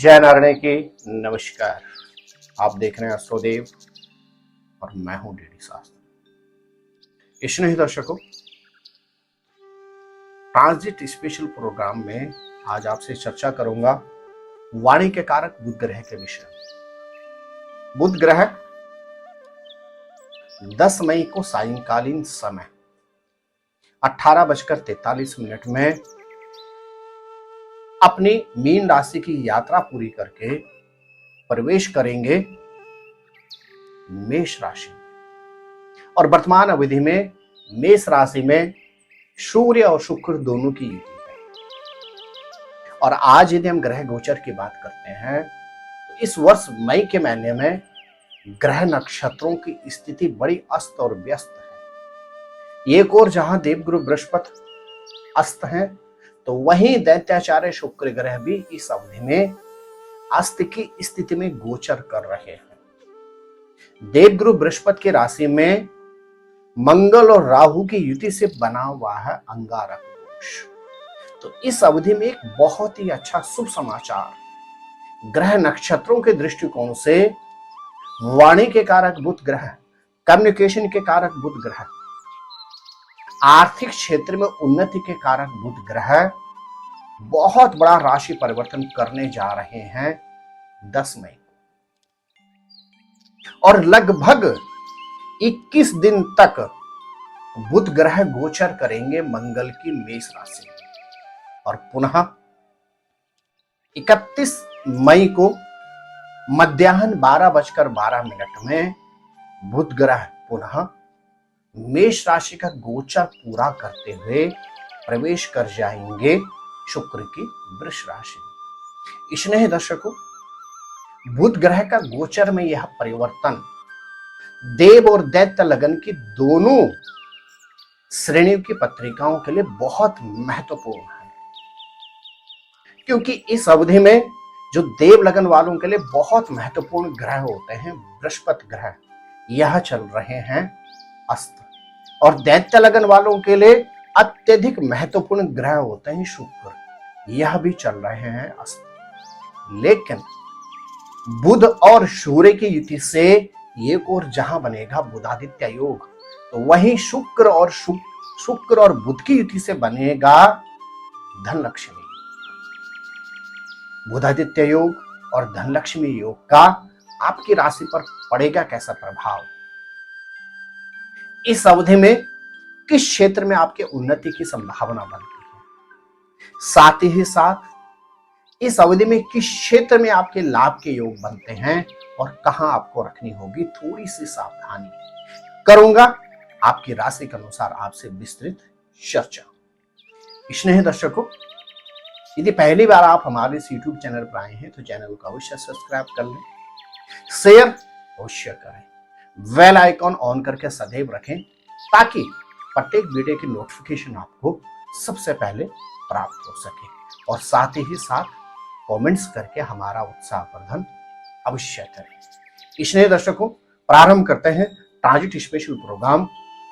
जय नारायण की नमस्कार। आप देख रहे हैं अस्ट्रोदेव और मैं हूं डीडी शास्त्री। स्नेही दर्शकों, ट्रांजिट स्पेशल प्रोग्राम में आज आपसे चर्चा करूंगा वाणी के कारक बुध ग्रह के विषय में। बुध ग्रह 10 मई को सायंकालीन समय 18:43 में अपनी मीन राशि की यात्रा पूरी करके प्रवेश करेंगे मेष राशि में। और वर्तमान अवधि में मेष राशि में सूर्य और शुक्र दोनों की युति है। और आज यदि हम ग्रह गोचर की बात करते हैं तो इस वर्ष मई के महीने में ग्रह नक्षत्रों की स्थिति बड़ी अस्त और व्यस्त है। एक और जहां देवगुरु बृहस्पति अस्त हैं तो वहीं दैत्याचार्य शुक्र ग्रह भी इस अवधि में अस्त की स्थिति में गोचर कर रहे हैं। देवगुरु बृहस्पति की राशि में मंगल और राहु की युति से बना हुआ है अंगारक दोष। तो इस अवधि में एक बहुत ही अच्छा शुभ समाचार ग्रह नक्षत्रों के दृष्टिकोण से वाणी के कारक बुध ग्रह, कम्युनिकेशन के कारक बुध ग्रह, आर्थिक क्षेत्र में उन्नति के कारक बुध ग्रह बहुत बड़ा राशि परिवर्तन करने जा रहे हैं 10 मई और लगभग 21 दिन तक बुध ग्रह गोचर करेंगे मंगल की मेष राशि में। और पुनः 31 मई को मध्याह्न 12:12 में बुध ग्रह पुनः मेष राशि का गोचर पूरा करते हुए प्रवेश कर जाएंगे शुक्र की वृष राशि में। स्नेही दर्शकों, बुध ग्रह का गोचर में यह परिवर्तन देव और दैत्य लगन की दोनों श्रेणियों की पत्रिकाओं के लिए बहुत महत्वपूर्ण है, क्योंकि इस अवधि में जो देव लगन वालों के लिए बहुत महत्वपूर्ण ग्रह होते हैं बृहस्पति ग्रह, यह चल रहे हैं अस्त। और दैत्य लगन वालों के लिए अत्यधिक महत्वपूर्ण ग्रह होते हैं शुक्र, यह भी चल रहे हैं अस्त। लेकिन बुध और सूर्य की युति से एक और जहां बनेगा बुधादित्य योग, तो वहीं शुक्र और बुध की युति से बनेगा धनलक्ष्मी। बुधादित्य योग और धनलक्ष्मी योग का आपकी राशि पर पड़ेगा कैसा प्रभाव? इस अवधि में किस क्षेत्र में आपके उन्नति की संभावना बनती है, साथ ही साथ इस अवधि में किस क्षेत्र में आपके लाभ के योग बनते हैं और कहां आपको रखनी होगी थोड़ी सी सावधानी करूंगा आपकी राशि के अनुसार आपसे विस्तृत चर्चा। स्नेही दर्शकों, यदि पहली बार आप हमारे इस YouTube चैनल पर आए हैं तो चैनल को अवश्य सब्सक्राइब कर लें, शेयर अवश्य करें, बेल आइकॉन ऑन करके सदैव रखें ताकि प्रत्येक वीडियो की नोटिफिकेशन आपको सबसे पहले प्राप्त हो सके। और साथ ही साथ कमेंट्स करके हमारा उत्साहवर्धन अवश्य करें। स्नेही दर्शकों, प्रारंभ करते हैं ट्रांजिट स्पेशल प्रोग्राम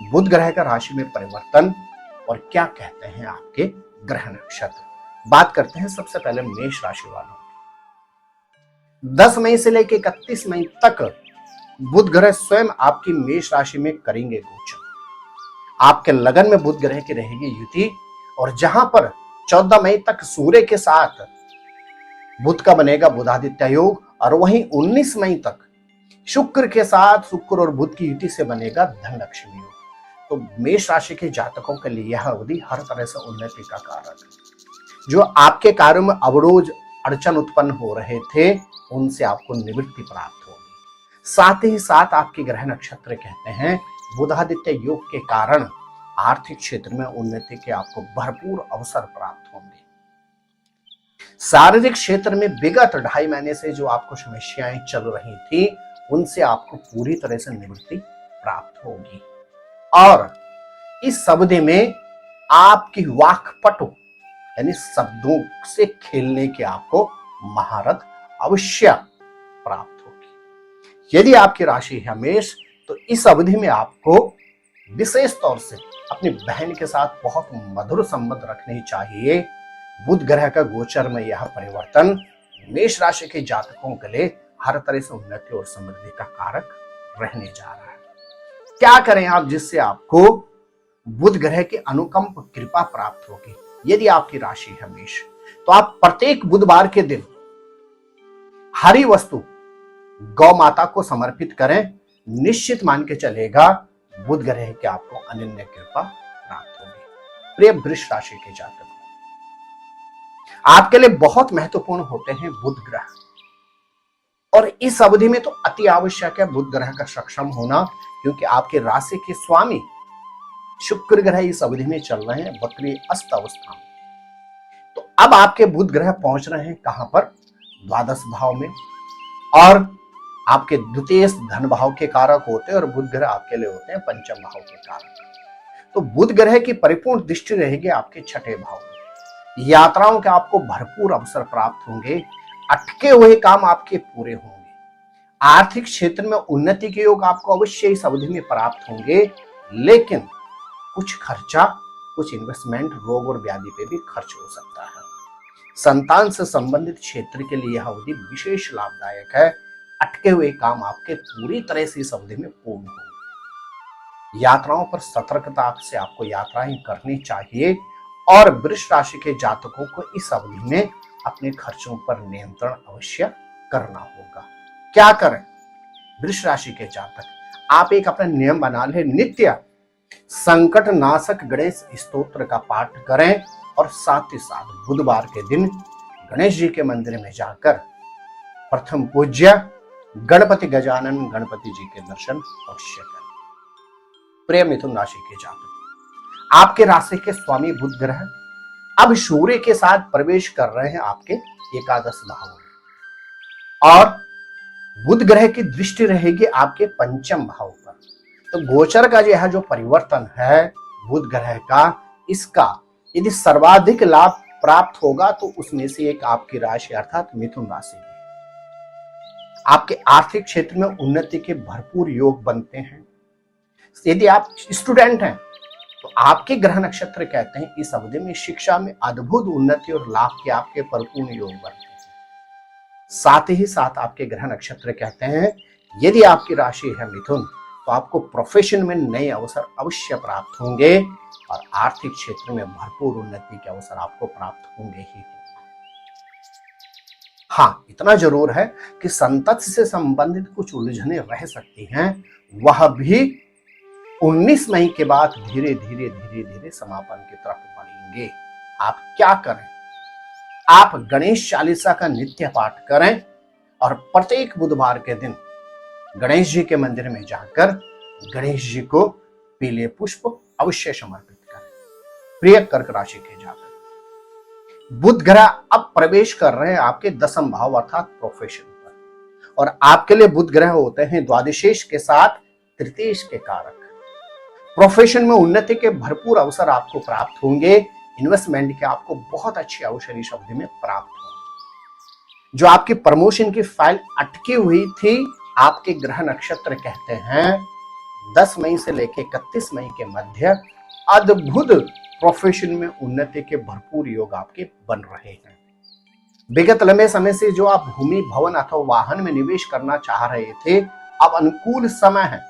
बुध ग्रह का राशि में परिवर्तन और क्या कहते हैं आपके ग्रह नक्षत्र। बात करते हैं सबसे पहले मेष राशि वालों। 10 मई से लेकर 31 मई तक बुध ग्रह स्वयं आपकी मेष राशि में करेंगे गोचर। आपके लगन में बुध ग्रह की रहेगी युति और जहां पर 14 मई तक सूर्य के साथ बुध का बनेगा बुधादित्य योग और वहीं 19 मई तक शुक्र के साथ शुक्र और बुध की युति से बनेगा धनलक्ष्मी योग। तो मेष राशि के जातकों के लिए यह अवधि हर तरह से उन्नति का कारक है। जो आपके कार्यों में अवरोध अड़चन उत्पन्न हो रहे थे उनसे आपको निवृत्ति प्राप्त होगी। साथ ही साथ आपके ग्रह नक्षत्र कहते हैं बुधादित्य योग के कारण आर्थिक क्षेत्र में उन्नति के आपको भरपूर अवसर प्राप्त होंगे। शारीरिक क्षेत्र में विगत 2.5 महीने से जो आपको समस्याएं चल रही थी उनसे आपको पूरी तरह से निवृत्ति प्राप्त होगी। और इस अवधि में आपकी वाक्पटु यानी शब्दों से खेलने की आपको महारत अवश्य प्राप्त होगी। यदि आपकी राशि है मेष तो इस अवधि में आपको विशेष तौर से अपनी बहन के साथ बहुत मधुर संबंध रखने चाहिए। बुध ग्रह का गोचर में यह परिवर्तन मेष राशि के जातकों के लिए हर तरह से उन्नति और समृद्धि का कारक रहने जा रहा है। क्या करें आप जिससे आपको बुध ग्रह की अनुकंप कृपा प्राप्त होगी? यदि आपकी राशि है मेष, तो आप प्रत्येक बुधवार के दिन हरी वस्तु गौ माता को समर्पित करें। निश्चित मान के चलेगा बुध ग्रह की आपको अनन्य कृपा प्राप्त होगी। प्रिय वृष राशि के जातक, आपके लिए बहुत महत्वपूर्ण होते हैं बुध ग्रह, और इस अवधि में तो अति आवश्यक है बुध ग्रह का सक्षम होना, क्योंकि आपके राशि के स्वामी शुक्र ग्रह इस अवधि में चल रहे हैं वक्री अस्त अवस्था में। तो अब आपके बुध ग्रह पहुंच रहे हैं कहां पर? द्वादश भाव में, और आपके द्वितीय धन भाव के कारक होते हैं, और बुध ग्रह आपके लिए होते हैं पंचम भाव के कारक। तो बुध ग्रह की परिपूर्ण दृष्टि रहेगी आपके छठे भाव में। यात्राओं के आपको भरपूर अवसर प्राप्त होंगे, अटके हुए काम आपके पूरे होंगे। आर्थिक क्षेत्र में उन्नति के योग आपको अवश्य इस अवधि में प्राप्त होंगे, लेकिन कुछ खर्चा, कुछ इन्वेस्टमेंट, रोग और व्याधि पे भी खर्च हो सकता है। संतान से संबंधित क्षेत्र के लिए यह अवधि विशेष लाभदायक है। अटके हुए काम आपके पूरी तरह से इस अवधि में पूर्ण होंगे। यात्राओं पर सतर्कता से आपको यात्राएं करनी चाहिए, और वृष राशि के जातकों को इस अवधि में अपने खर्चों पर नियंत्रण अवश्य करना होगा। क्या करें वृष राशि के जातक? आप एक अपना नियम बना ले, नित्य संकट नाशक गणेश स्तोत्र का पाठ करें, और साथ ही साथ बुधवार के दिन गणेश जी के मंदिर में जाकर प्रथम पूज्य गणपति गजानन गणपति जी के दर्शन अवश्य करें। प्रिय मिथुन राशि के जातक, आपके राशि के स्वामी बुध ग्रह अब सूर्य के साथ प्रवेश कर रहे हैं आपके एकादश भाव में, और बुध ग्रह की दृष्टि रहेगी आपके पंचम भाव पर। तो गोचर का यह जो परिवर्तन है बुध ग्रह का, इसका यदि सर्वाधिक लाभ प्राप्त होगा तो उसमें से एक आपकी राशि अर्थात मिथुन राशि में आपके आर्थिक क्षेत्र में उन्नति के भरपूर योग बनते हैं। यदि आप स्टूडेंट हैं तो आपके ग्रह नक्षत्र कहते हैं इस अवधि में शिक्षा में अद्भुत उन्नति और लाभ के आपके परिपूर्ण योग बनते हैं। साथ ही साथ आपके ग्रह नक्षत्र कहते हैं यदि आपकी राशि है मिथुन, तो आपको प्रोफेशन में नए अवसर अवश्य प्राप्त होंगे, और आर्थिक क्षेत्र में भरपूर उन्नति के अवसर आपको प्राप्त होंगे ही। हाँ, इतना जरूर है कि संतति से संबंधित कुछ उलझने रह सकती हैं, वह भी 19 मई के बाद धीरे धीरे समापन की तरफ बढ़ेंगे। आप क्या करें? आप गणेश चालीसा का नित्य पाठ करें, और प्रत्येक बुधवार के दिन गणेश जी के मंदिर में जाकर गणेश जी को पीले पुष्प अवश्य समर्पित करें। प्रिय कर्क राशि के जातक, बुध ग्रह अब प्रवेश कर रहे हैं आपके दसम भाव अर्थात प्रोफेशन पर, और आपके लिए बुध ग्रह होते हैं द्वादशेश के साथ तृतीयेश के कारक। प्रोफेशन में उन्नति के भरपूर अवसर आपको प्राप्त होंगे। इन्वेस्टमेंट के आपको बहुत अच्छे अवसर इस अवधि में प्राप्त होंगे। जो आपकी प्रमोशन की फाइल अटकी हुई थी, आपके ग्रह नक्षत्र कहते हैं 10 मई से लेकर 31 मई के मध्य अद्भुत प्रोफेशन में उन्नति के भरपूर योग आपके बन रहे हैं। विगत लंबे समय से जो आप भूमि भवन अथवा वाहन में निवेश करना चाह रहे थे, अब अनुकूल समय है।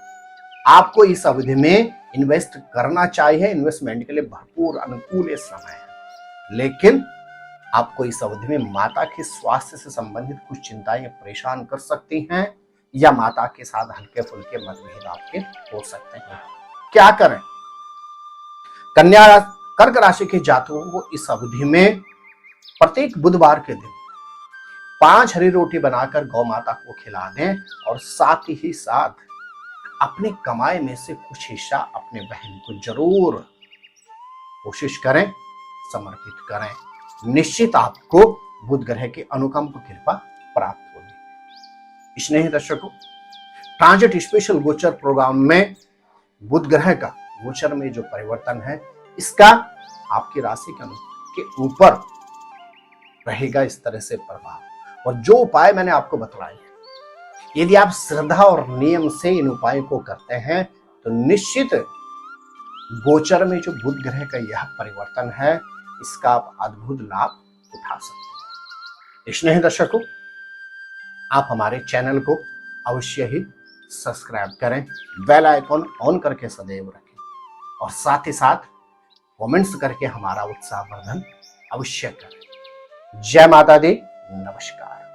आपको इस अवधि में इन्वेस्ट करना चाहिए। इन्वेस्टमेंट के लिए भरपूर अनुकूल समय है, लेकिन आपको इस अवधि में माता के स्वास्थ्य से संबंधित कुछ चिंताएं परेशान कर सकती हैं, या माता के साथ हल्के फुल्के मतभेद आपके हो सकते हैं। क्या करें? कन्या कर्क राशि के जातकों को इस अवधि में प्रत्येक बुधवार के दिन 5 हरी रोटी बनाकर गौ माता को खिला दें, और साथ ही साथ अपने कमाई में से कुछ हिस्सा अपने बहन को जरूर कोशिश करें समर्पित करें। निश्चित आपको बुध ग्रह की अनुकंप कृपा प्राप्त होगी। स्नेही दर्शकों, ट्रांजिट स्पेशल गोचर प्रोग्राम में बुध ग्रह का गोचर में जो परिवर्तन है, इसका आपकी राशि के ऊपर रहेगा इस तरह से प्रभाव, और जो उपाय मैंने आपको बताए हैं, यदि आप श्रद्धा और नियम से इन उपायों को करते हैं तो निश्चित गोचर में जो बुध ग्रह का यह परिवर्तन है, इसका आप अद्भुत लाभ उठा सकते हैं। स्नेह दर्शकों, आप हमारे चैनल को अवश्य ही सब्सक्राइब करें, बेल आइकॉन ऑन करके सदैव रखें और साथ ही साथ कमेंट्स करके हमारा उत्साहवर्धन अवश्य करें। जय माता दी, नमस्कार।